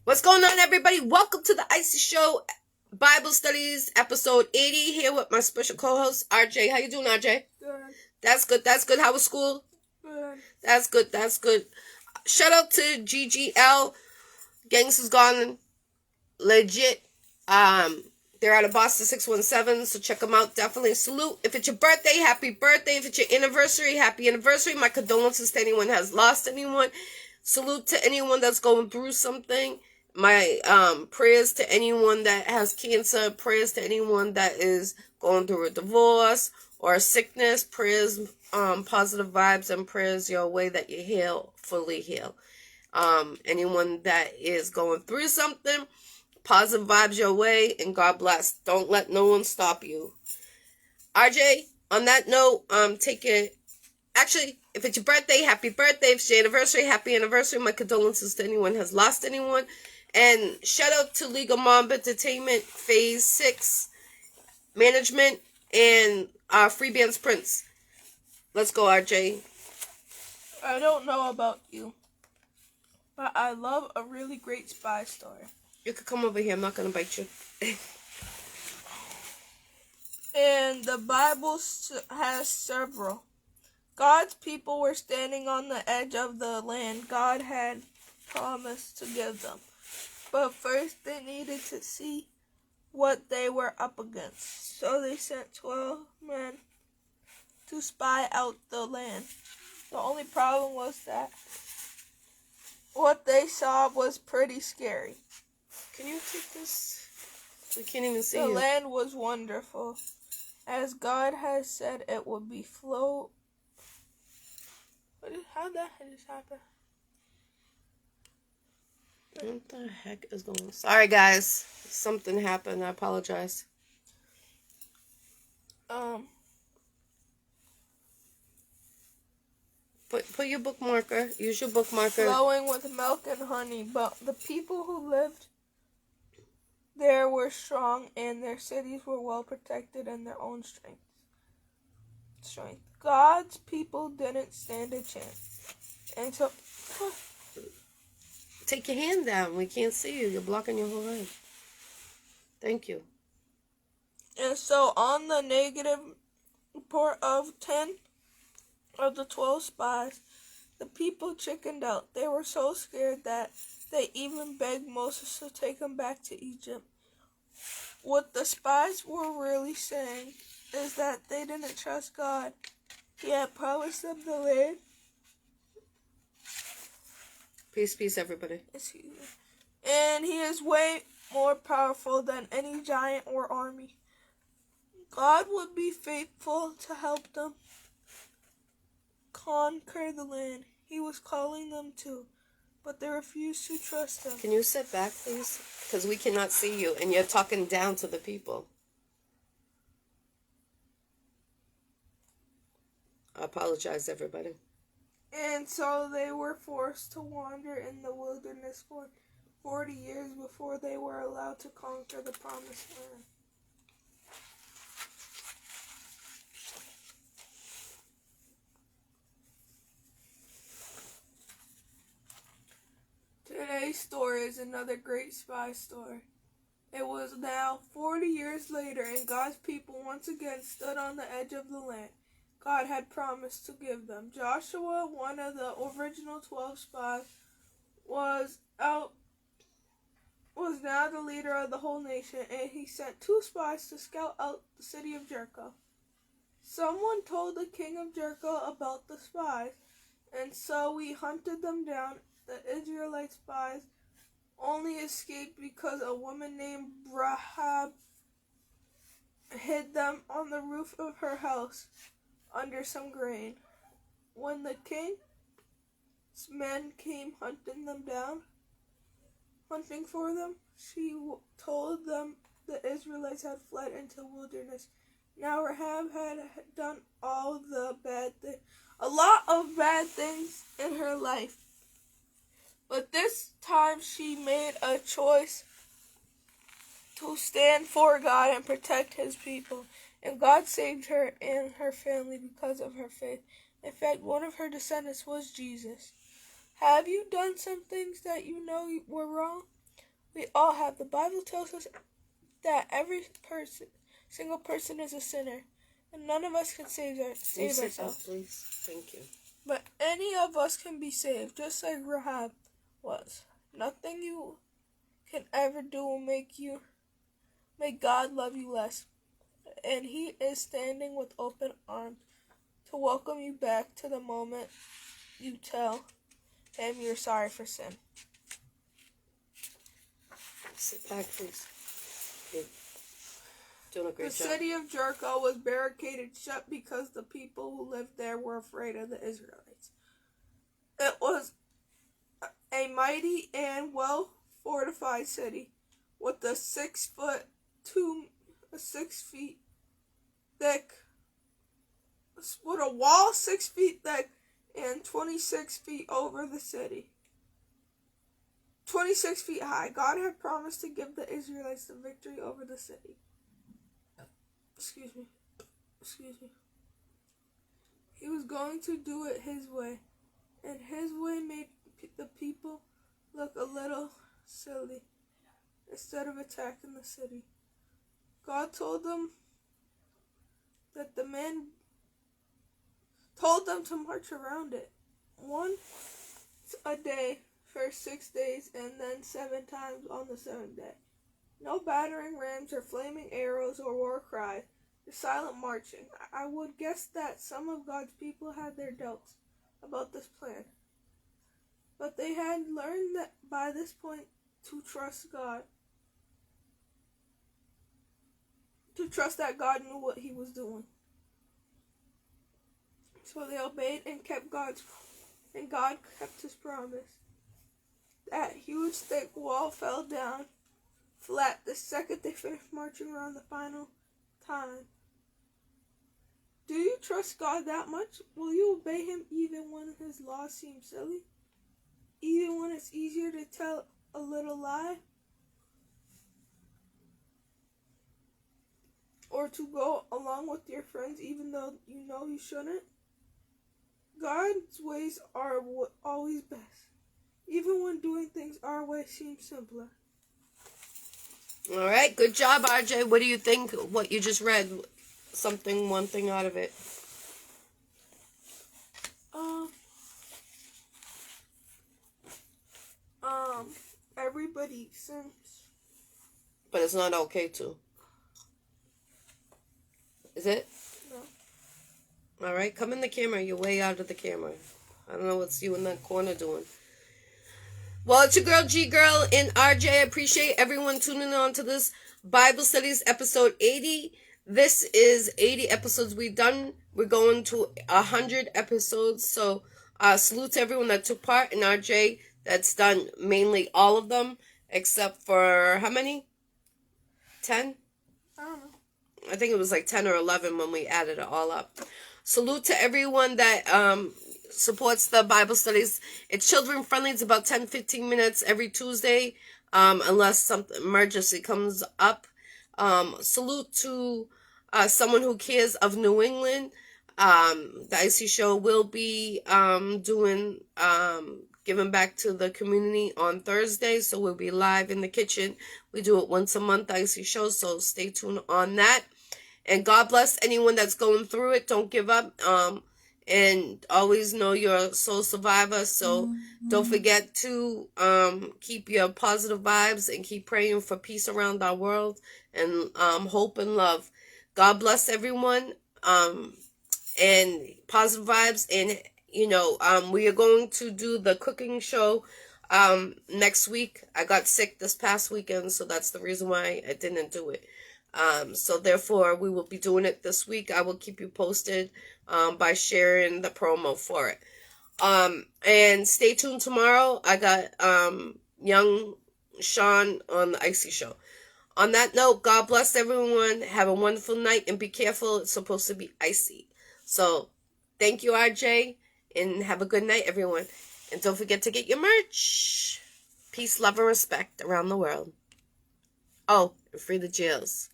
What's going on, everybody? Welcome to the Iccy Showw Bible Studies, episode 80, here with my special co-host, RJ. How you doing, RJ? Good. That's good, that's good. How was school? Good. That's good, that's good. Shout out to GGL. Gangsters Gone Legit. They're out of Boston 617, so check them out. Definitely salute. If it's your birthday, happy birthday. If it's your anniversary, happy anniversary. My condolences to anyone who has lost anyone. Salute to anyone that's going through something. My prayers to anyone that has cancer. Prayers to anyone that is going through a divorce or a sickness. Prayers, positive vibes and prayers your way that you heal, fully heal. Anyone that is going through something, positive vibes your way, and God bless. Don't let no one stop you. RJ, on that note, take it. Actually, if it's your birthday, happy birthday. If it's your anniversary, happy anniversary. My condolences to anyone who has lost anyone. And shout out to Legal Mom Entertainment, Phase 6 Management, and Free Bands Prince. Let's go, RJ. I don't know about you, but I love a really great spy story. You could come over here. I'm not going to bite you. And the Bible has several. God's people were standing on the edge of the land God had promised to give them. But first they needed to see what they were up against. So they sent 12 men to spy out the land. The only problem was that what they saw was pretty scary. Can you take this? We can't even see The you. land was wonderful, as God has said it would be flow. How the heck just happen? What the heck is going on? Sorry, guys. Something happened. I apologize. Put your bookmarker. Use your bookmarker. Flowing with milk and honey, but the people who lived there were strong, and their cities were well protected in their own strength. God's people didn't stand a chance. And so take your hand down. We can't see you. You're blocking your whole head. Thank you. And so on the negative report of 10 of the 12 spies, the people chickened out. They were so scared that they even begged Moses to take them back to Egypt. What the spies were really saying is that they didn't trust God. He had promised them the land. Peace, peace, everybody. And he is way more powerful than any giant or army. God would be faithful to help them conquer the land he was calling them to, but they refused to trust him. Can you sit back, please? Because we cannot see you, and you're talking down to the people. I apologize, everybody. And so they were forced to wander in the wilderness for 40 years before they were allowed to conquer the promised land. Today's story is another great spy story. It was now 40 years later, and God's people once again stood on the edge of the land God had promised to give them. Joshua, one of the original 12 spies, was now the leader of the whole nation, and he sent 2 spies to scout out the city of Jericho. Someone told the king of Jericho about the spies, and so we hunted them down. The Israelite spies only escaped because a woman named Rahab hid them on the roof of her house under some grain. When the king's men came hunting for them, she told them the Israelites had fled into the wilderness. Now Rahab had done a lot of bad things in her life. But this time she made a choice to stand for God and protect his people. And God saved her and her family because of her faith. In fact, one of her descendants was Jesus. Have you done some things that you know were wrong? We all have. The Bible tells us that every single person is a sinner, and none of us can save ourselves. Please? Thank you. But any of us can be saved, just like Rahab was. Nothing you can ever do will make God love you less. And He is standing with open arms to welcome you back to the moment you tell Him you're sorry for sin. Sit back, please. You're doing a great job. The city of Jericho was barricaded shut because the people who lived there were afraid of the Israelites. It was a mighty and well-fortified city with a 6 feet thick, with a wall 6 feet thick and 26 feet over the city. 26 feet high. God had promised to give the Israelites the victory over the city. Excuse me. He was going to do it His way, and His way made the people look a little silly instead of attacking the city. God told them that the men told them to march around it once a day for 6 days, and then 7 times on the 7th day. No battering rams or flaming arrows or war cries, just silent marching. I would guess that some of God's people had their doubts about this plan, but they had learned that by this point to trust God, to trust that God knew what He was doing. So they obeyed and God kept His promise. That huge thick wall fell down flat the second they finished marching around the final time. Do you trust God that much? Will you obey Him even when His laws seem silly? Even when it's easier to tell a little lie? Or to go along with your friends even though you know you shouldn't? God's ways are always best, even when doing things our way seems simpler. All right, good job, RJ. What do you think? What you just read? One thing out of it. Everybody sins. But it's not okay to. Is it? No. All right, come in the camera. You're way out of the camera. I don't know what's you in that corner doing. Well, it's your girl, GGirl, and RJ. I appreciate everyone tuning on to this Bible Studies episode 80. This is 80 episodes we've done. We're going to 100 episodes. So, salute to everyone that took part, and RJ that's done mainly all of them, except for how many? 10? I don't know. I think it was like 10 or 11 when we added it all up. Salute to everyone that supports the Bible studies. It's children friendly. It's about 10-15 minutes every Tuesday, unless something emergency comes up. Salute to someone who cares of New England. The Iccy Showw will be giving back to the community on Thursday, so we'll be live in the kitchen. We do it once a month, the Iccy Showw, so stay tuned on that. And God bless anyone that's going through it. Don't give up. And always know you're a soul survivor. So don't forget to keep your positive vibes and keep praying for peace around our world and hope and love. God bless everyone. And positive vibes. And, we are going to do the cooking show next week. I got sick this past weekend, so that's the reason why I didn't do it. So therefore, we will be doing it this week. I will keep you posted by sharing the promo for it. And stay tuned tomorrow. I got young Sean on the Iccy Showw. On that note, God bless everyone. Have a wonderful night and be careful. It's supposed to be icy. So thank you, RJ, and have a good night, everyone. And don't forget to get your merch. Peace, love, and respect around the world. Oh, and free the jails.